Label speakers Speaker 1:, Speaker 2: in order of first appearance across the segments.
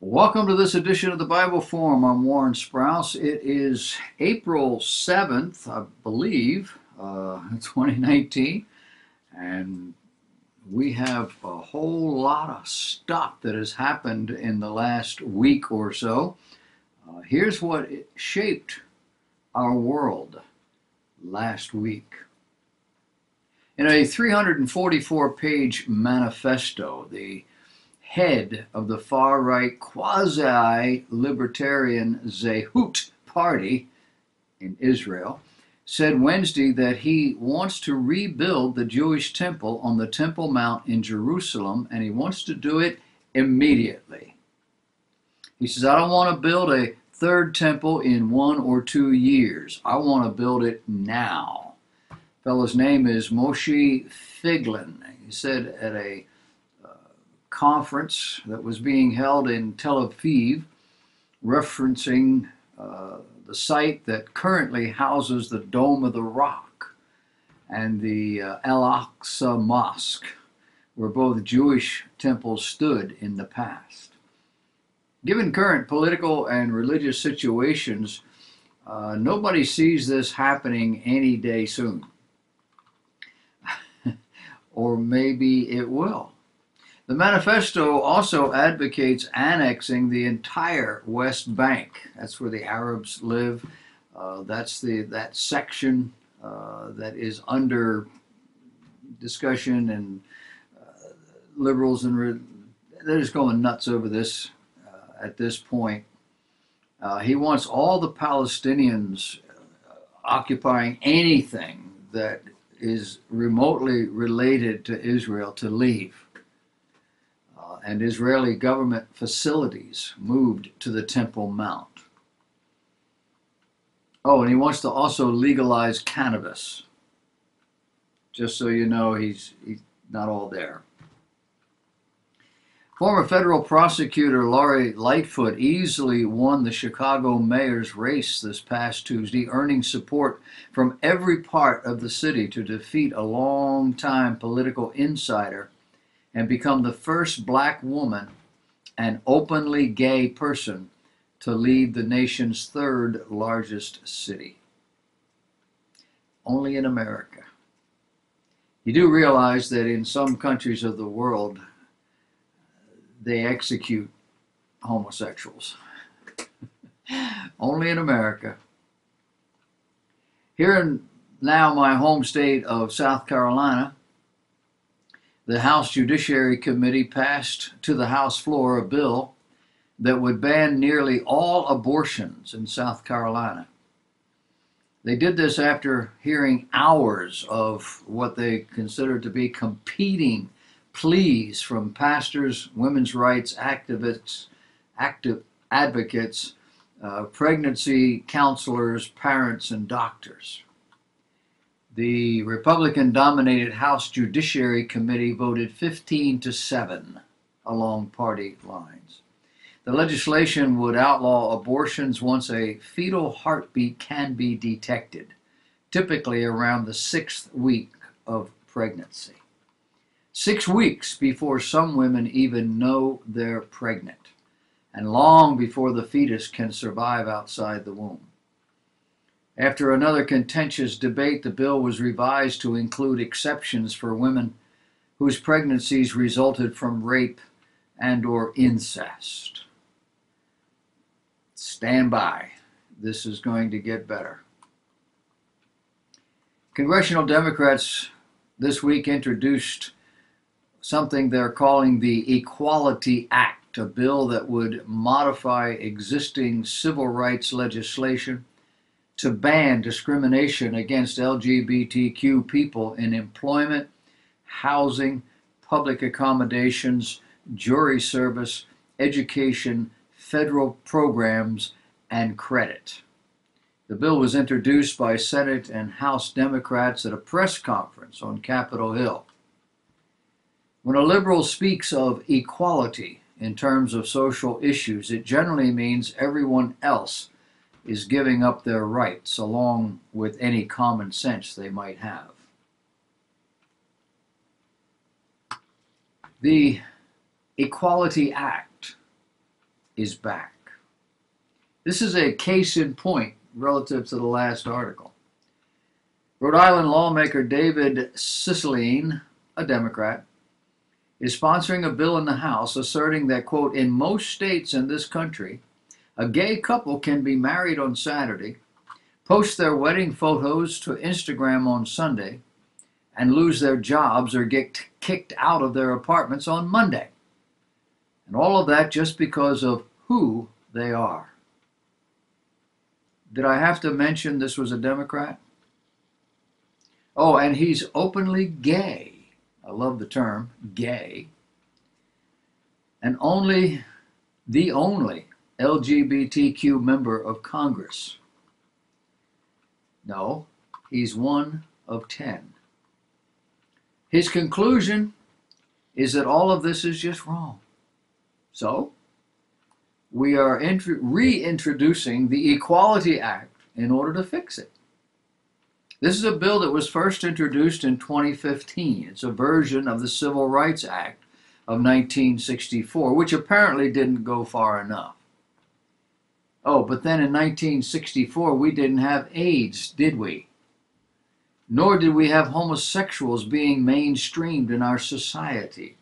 Speaker 1: Welcome to this edition of the Bible Forum. I'm Warren Sprouse. It is April 7th, I believe, 2019, and we have a whole lot of stuff that has happened in the last week or so. Here's what shaped our world last week. In a 344-page manifesto, the head of the far-right quasi-libertarian Zehut Party in Israel said Wednesday that he wants to rebuild the Jewish temple on the Temple Mount in Jerusalem, and he wants to do it immediately. He says, I don't want to build a third temple in 1 or 2 years. I want to build it now. The fellow's name is Moshe Feiglin. He said at a conference that was being held in Tel Aviv, referencing the site that currently houses the Dome of the Rock and the Al-Aqsa Mosque, where both Jewish temples stood in the past. Given current political and religious situations, nobody sees this happening any day soon. Or maybe it will. The manifesto also advocates annexing the entire West Bank. That's where the Arabs live. That's that section that is under discussion, and liberals and they're just going nuts over this at this point. He wants all the Palestinians occupying anything that is remotely related to Israel to leave. And Israeli government facilities moved to the Temple Mount. Oh, and he wants to also legalize cannabis. Just so you know, he's not all there. Former federal prosecutor Lori Lightfoot easily won the Chicago mayor's race this past Tuesday, earning support from every part of the city to defeat a long-time political insider and become the first black woman and openly gay person to lead the nation's third largest city. Only in America. You do realize that in some countries of the world, they execute homosexuals. Only in America. Here in now my home state of South Carolina, the House Judiciary Committee passed to the House floor a bill that would ban nearly all abortions in South Carolina. They did this after hearing hours of what they considered to be competing pleas from pastors, women's rights activists, advocates, pregnancy counselors, parents, and doctors. The Republican-dominated House Judiciary Committee voted 15-7 along party lines. The legislation would outlaw abortions once a fetal heartbeat can be detected, typically around the 6th week of pregnancy. 6 weeks before some women even know they're pregnant, and long before the fetus can survive outside the womb. After another contentious debate, the bill was revised to include exceptions for women whose pregnancies resulted from rape and/or incest. Stand by. This is going to get better. Congressional Democrats this week introduced something they're calling the Equality Act, a bill that would modify existing civil rights legislation to ban discrimination against LGBTQ people in employment, housing, public accommodations, jury service, education, federal programs, and credit. The bill was introduced by Senate and House Democrats at a press conference on Capitol Hill. When a liberal speaks of equality in terms of social issues, it generally means everyone else is giving up their rights along with any common sense they might have. The Equality Act is back. This is a case in point relative to the last article. Rhode Island lawmaker David Cicilline, a Democrat, is sponsoring a bill in the House asserting that, quote, in most states in this country, a gay couple can be married on Saturday, post their wedding photos to Instagram on Sunday, and lose their jobs or get kicked out of their apartments on Monday. And all of that just because of who they are. Did I have to mention this was a Democrat? Oh, and he's openly gay. I love the term, gay. And the only LGBTQ member of Congress. No, he's one of 10. His conclusion is that all of this is just wrong. So, we are reintroducing the Equality Act in order to fix it. This is a bill that was first introduced in 2015. It's a version of the Civil Rights Act of 1964, which apparently didn't go far enough. Oh, but then in 1964, we didn't have AIDS, did we? Nor did we have homosexuals being mainstreamed in our society.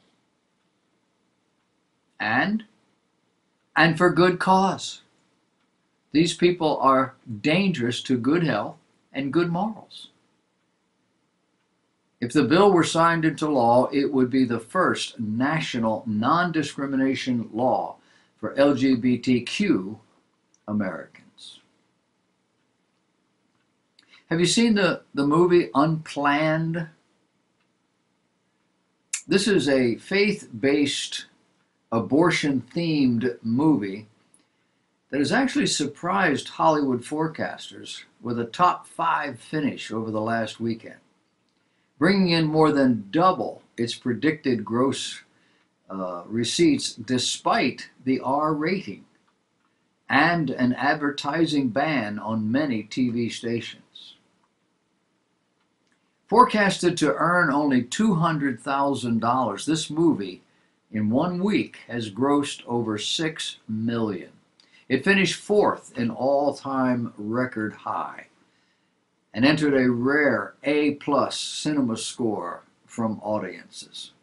Speaker 1: And for good cause. These people are dangerous to good health and good morals. If the bill were signed into law, it would be the first national non-discrimination law for LGBTQ Americans. Have you seen the movie Unplanned? This is a faith-based, abortion-themed movie that has actually surprised Hollywood forecasters with a top 5 finish over the last weekend, bringing in more than double its predicted gross receipts despite the R rating and an advertising ban on many TV stations. Forecasted to earn only $200,000, this movie in 1 week has grossed over $6 million. It finished 4th in all-time record high and entered a rare A+ cinema score from audiences.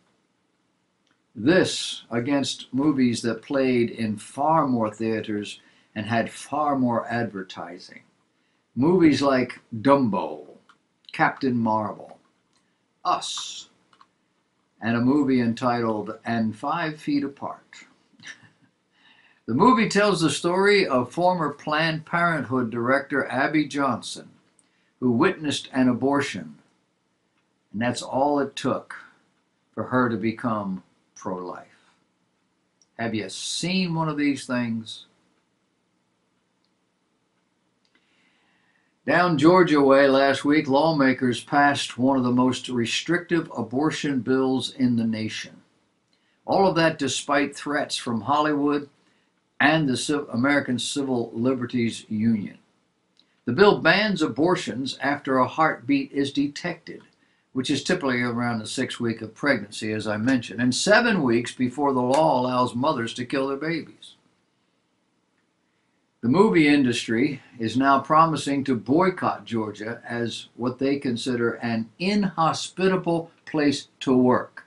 Speaker 1: This against movies that played in far more theaters and had far more advertising. Movies like Dumbo, Captain Marvel, Us, and a movie entitled And 5 Feet Apart. The movie tells the story of former Planned Parenthood director Abby Johnson, who witnessed an abortion, and that's all it took for her to become pro-life. Have you seen one of these things? Down Georgia way last week, lawmakers passed one of the most restrictive abortion bills in the nation. All of that despite threats from Hollywood and the American Civil Liberties Union. The bill bans abortions after a heartbeat is detected, which is typically around the 6th week of pregnancy, as I mentioned, and 7 weeks before the law allows mothers to kill their babies. The movie industry is now promising to boycott Georgia as what they consider an inhospitable place to work.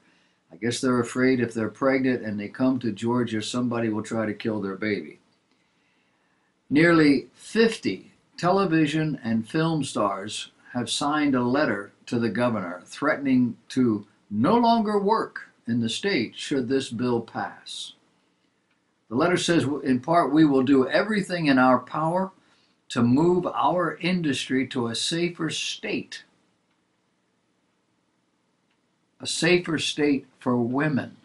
Speaker 1: I guess they're afraid if they're pregnant and they come to Georgia, somebody will try to kill their baby. Nearly 50 television and film stars have signed a letter to the governor threatening to no longer work in the state should this bill pass. The letter says, in part, we will do everything in our power to move our industry to a safer state. A safer state for women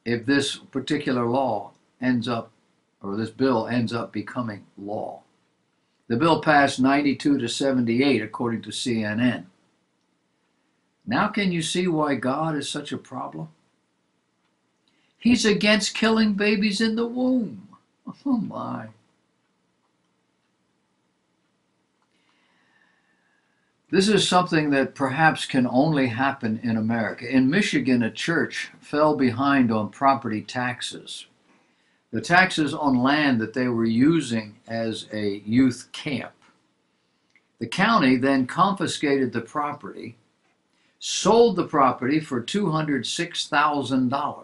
Speaker 1: if this particular law ends up, or this bill ends up becoming law. The bill passed 92 to 78, according to CNN. Now can you see why God is such a problem? He's against killing babies in the womb. Oh my. This is something that perhaps can only happen in America. In Michigan, a church fell behind on property taxes. the taxes on land that they were using as a youth camp. The county then confiscated the property, sold the property for $206,000.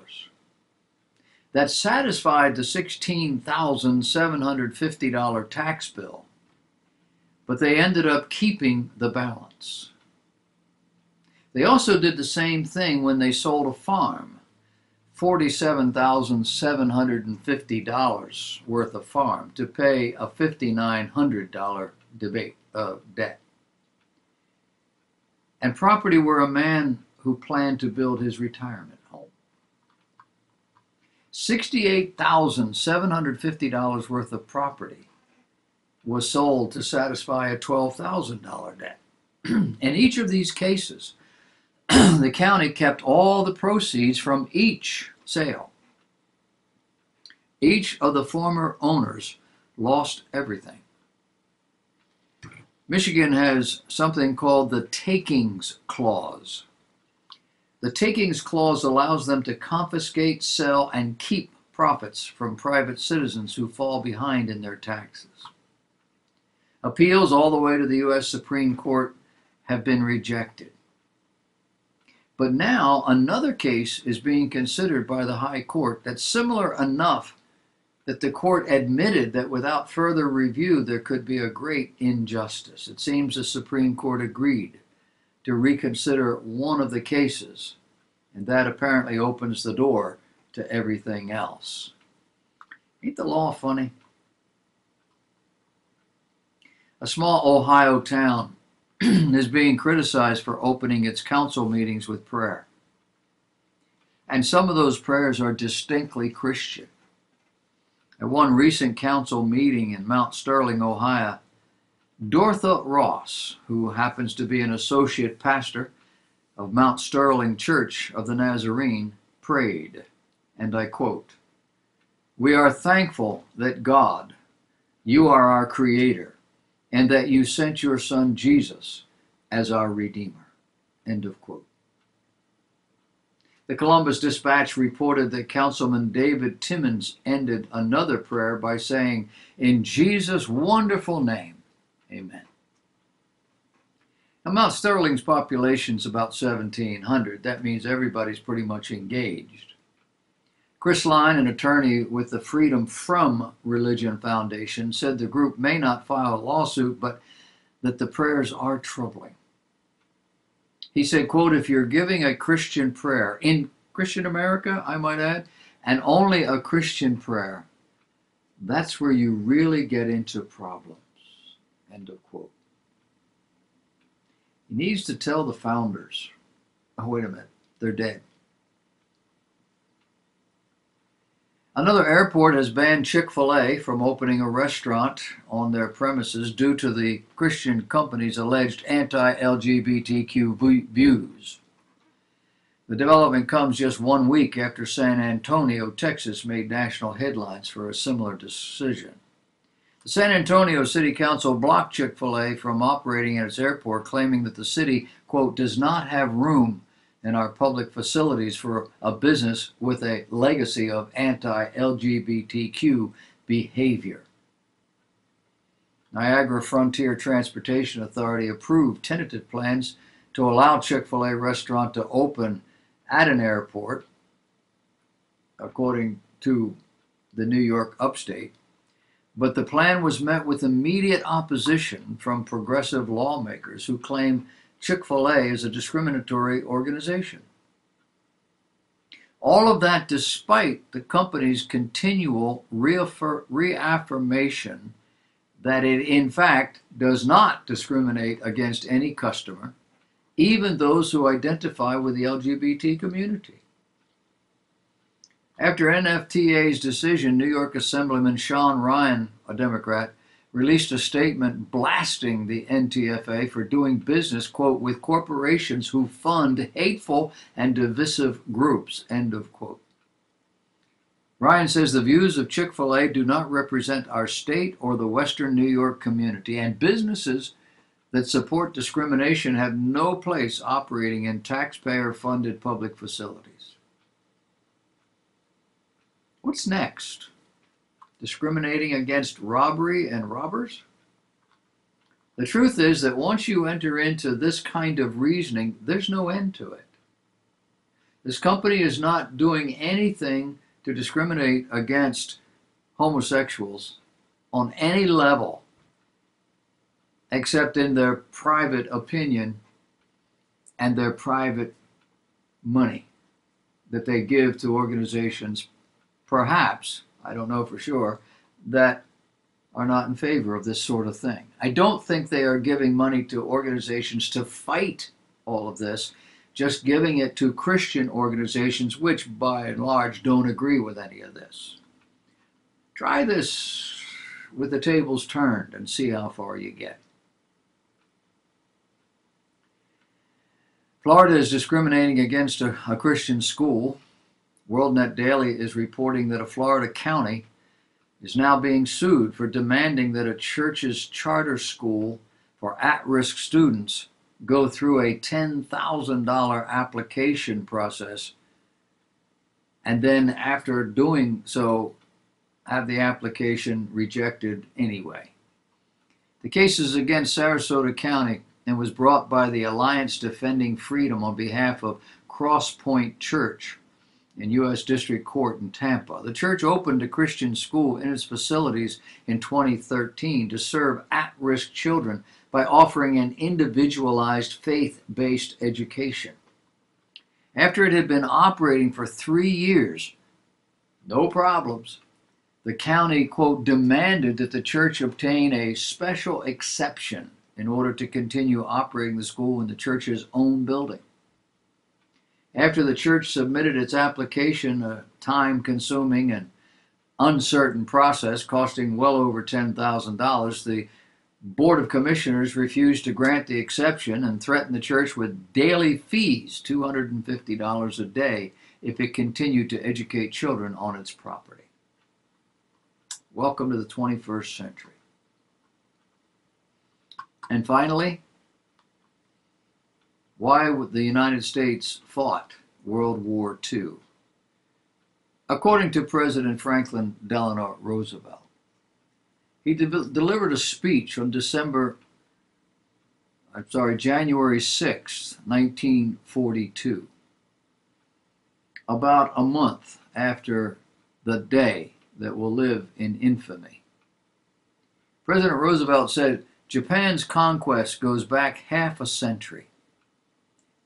Speaker 1: That satisfied the $16,750 tax bill, but they ended up keeping the balance. They also did the same thing when they sold a farm, $47,750 worth of farm, to pay a $5,900 debt. And property where a man who planned to build his retirement home. $68,750 worth of property was sold to satisfy a $12,000 debt. In each of these cases, the county kept all the proceeds from each sale. Each of the former owners lost everything. Michigan has something called the Takings Clause. The Takings Clause allows them to confiscate, sell, and keep profits from private citizens who fall behind in their taxes. Appeals all the way to the U.S. Supreme Court have been rejected. But now another case is being considered by the High Court that's similar enough that the court admitted that without further review there could be a great injustice. It seems the Supreme Court agreed to reconsider one of the cases, and that apparently opens the door to everything else. Ain't the law funny? A small Ohio town is being criticized for opening its council meetings with prayer. And some of those prayers are distinctly Christian. At one recent council meeting in Mount Sterling, Ohio, Dortha Ross, who happens to be an associate pastor of Mount Sterling Church of the Nazarene, prayed, and I quote, "We are thankful that God, you are our Creator, and that you sent your Son Jesus as our Redeemer." End of quote. The Columbus Dispatch reported that Councilman David Timmons ended another prayer by saying, "In Jesus' wonderful name, amen." Now, Mount Sterling's population is about 1,700. That means everybody's pretty much engaged. Chris Line, an attorney with the Freedom From Religion Foundation, said the group may not file a lawsuit, but that the prayers are troubling. He said, quote, "If you're giving a Christian prayer, in Christian America, I might add, and only a Christian prayer, that's where you really get into problems." End of quote. He needs to tell the founders, oh, wait a minute, they're dead. Another airport has banned Chick-fil-A from opening a restaurant on their premises due to the Christian company's alleged anti-LGBTQ views. The development comes just 1 week after San Antonio, Texas, made national headlines for a similar decision. The San Antonio City Council blocked Chick-fil-A from operating at its airport, claiming that the city, quote, "does not have room in our public facilities for a business with a legacy of anti-LGBTQ behavior." Niagara Frontier Transportation Authority approved tentative plans to allow Chick-fil-A restaurant to open at an airport, according to the New York Upstate. But the plan was met with immediate opposition from progressive lawmakers who claim Chick-fil-A is a discriminatory organization. All of that despite the company's continual reaffirmation that it in fact does not discriminate against any customer, even those who identify with the LGBT community. After NFTA's decision, New York Assemblyman Sean Ryan, a Democrat, released a statement blasting the NTFA for doing business, quote, "with corporations who fund hateful and divisive groups," end of quote. Ryan says the views of Chick-fil-A do not represent our state or the Western New York community, and businesses that support discrimination have no place operating in taxpayer-funded public facilities. What's next? discriminating against robbery and robbers? The truth is that once you enter into this kind of reasoning, there's no end to it. This company is not doing anything to discriminate against homosexuals on any level except in their private opinion and their private money that they give to organizations, perhaps, I don't know for sure, that are not in favor of this sort of thing. I don't think they are giving money to organizations to fight all of this, just giving it to Christian organizations which by and large don't agree with any of this. Try this with the tables turned and see how far you get. Florida is discriminating against a Christian school. WorldNet Daily is reporting that a Florida county is now being sued for demanding that a church's charter school for at-risk students go through a $10,000 application process and then after doing so have the application rejected anyway. The case is against Sarasota County and was brought by the Alliance Defending Freedom on behalf of Cross Point Church in U.S. District Court in Tampa. The church opened a Christian school in its facilities in 2013 to serve at-risk children by offering an individualized faith-based education. After it had been operating for 3 years, no problems, the county, quote, demanded that the church obtain a special exception in order to continue operating the school in the church's own building. After the church submitted its application, a time-consuming and uncertain process costing well over $10,000, the Board of Commissioners refused to grant the exception and threatened the church with daily fees, $250 a day, if it continued to educate children on its property. Welcome to the 21st century. And finally, why the United States fought World War II. According to President Franklin Delano Roosevelt, he delivered a speech on January 6, 1942, about a month after the day that will live in infamy. President Roosevelt said, "Japan's conquest goes back half a century.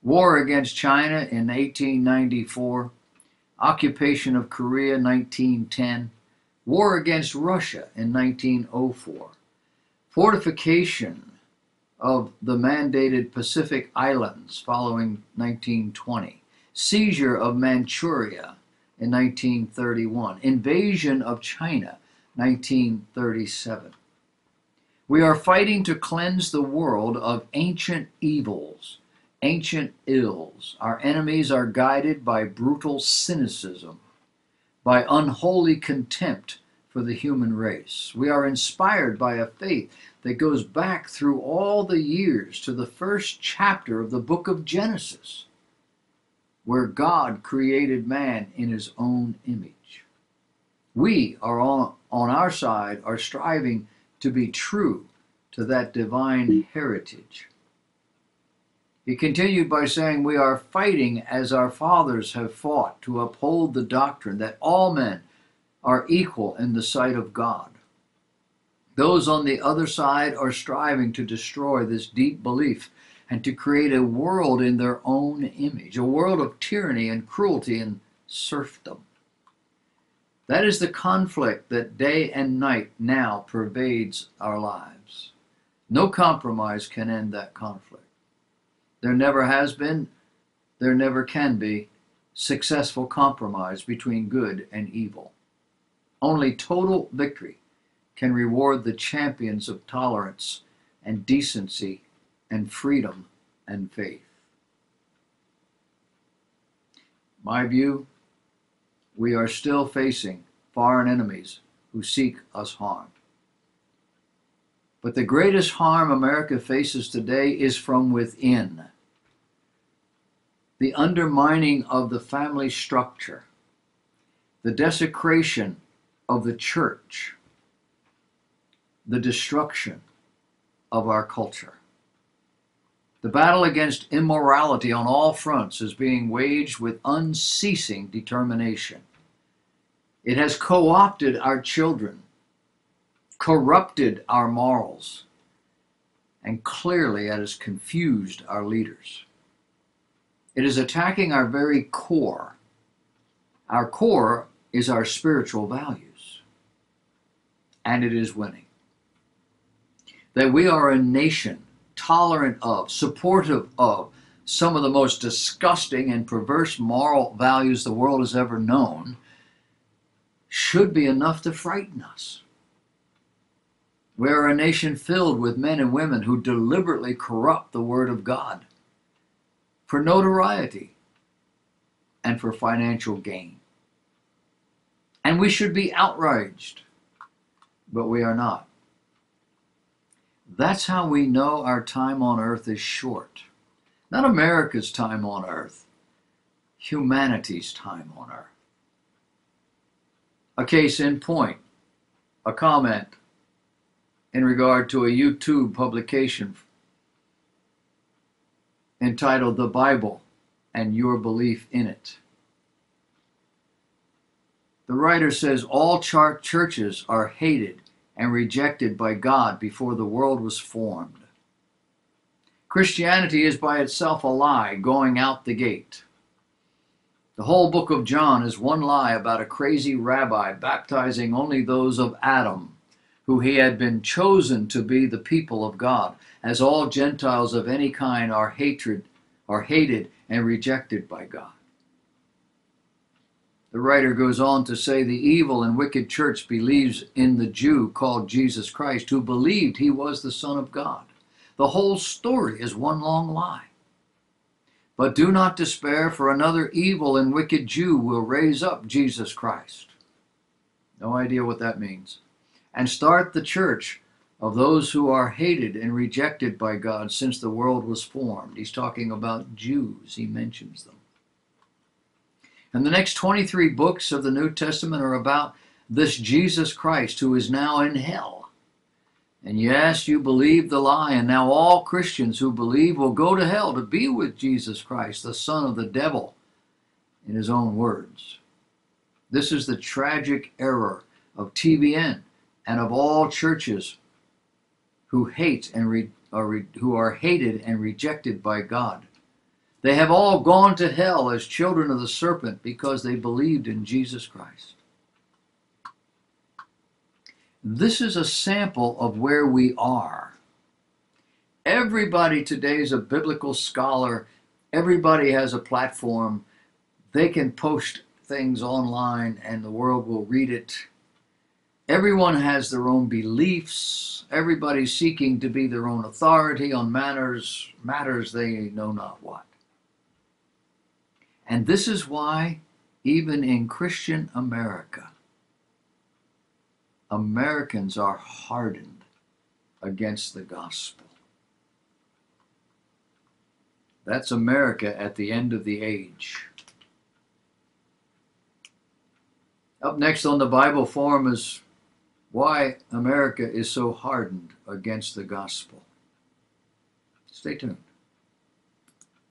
Speaker 1: War against China in 1894, occupation of Korea 1910, war against Russia in 1904, fortification of the mandated Pacific Islands following 1920, seizure of Manchuria in 1931, invasion of China 1937. We are fighting to cleanse the world of ancient evils, ancient ills. Our enemies are guided by brutal cynicism, by unholy contempt for the human race. We are inspired by a faith that goes back through all the years to the first chapter of the book of Genesis, where God created man in his own image. We are on our side are striving to be true to that divine heritage." He continued by saying, "We are fighting as our fathers have fought to uphold the doctrine that all men are equal in the sight of God. Those on the other side are striving to destroy this deep belief and to create a world in their own image, a world of tyranny and cruelty and serfdom. That is the conflict that day and night now pervades our lives. No compromise can end that conflict. There never has been, there never can be, successful compromise between good and evil. Only total victory can reward the champions of tolerance and decency and freedom and faith." My view, we are still facing foreign enemies who seek us harm. But the greatest harm America faces today is from within. The undermining of the family structure, the desecration of the church, the destruction of our culture. The battle against immorality on all fronts is being waged with unceasing determination. It has co-opted our children, corrupted our morals, and clearly it has confused our leaders. It is attacking our very core. Our core is our spiritual values, and it is winning. That we are a nation tolerant of, supportive of some of the most disgusting and perverse moral values the world has ever known should be enough to frighten us. We are a nation filled with men and women who deliberately corrupt the Word of God for notoriety and for financial gain. And we should be outraged, but we are not. That's how we know our time on earth is short. Not America's time on earth, humanity's time on earth. A case in point, a comment in regard to a YouTube publication entitled "The Bible and Your Belief in It." The writer says all churches are hated and rejected by God before the world was formed. Christianity is by itself a lie going out the gate. The whole book of John is one lie about a crazy rabbi baptizing only those of Adam, who he had been chosen to be the people of God, as all Gentiles of any kind are hated and rejected by God. The writer goes on to say the evil and wicked church believes in the Jew called Jesus Christ, who believed he was the Son of God. The whole story is one long lie. But do not despair, for another evil and wicked Jew will raise up Jesus Christ. No idea what that means. And start the church of those who are hated and rejected by God since the world was formed. He's talking about Jews. He mentions them. And the next 23 books of the New Testament are about this Jesus Christ who is now in hell. And yes, you believe the lie, and now all Christians who believe will go to hell to be with Jesus Christ, the son of the devil, in his own words. This is the tragic error of TBN and of all churches who hate and who are hated and rejected by God. They have all gone to hell as children of the serpent because they believed in Jesus Christ. This is a sample of where we are. Everybody today is a biblical scholar. Everybody has a platform. They can post things online and the world will read it. Everyone has their own beliefs. Everybody's seeking to be their own authority on matters they know not what. And this is why, even in Christian America, Americans are hardened against the gospel. That's America at the end of the age. Up next on the Bible Forum is why America is so hardened against the gospel. Stay tuned.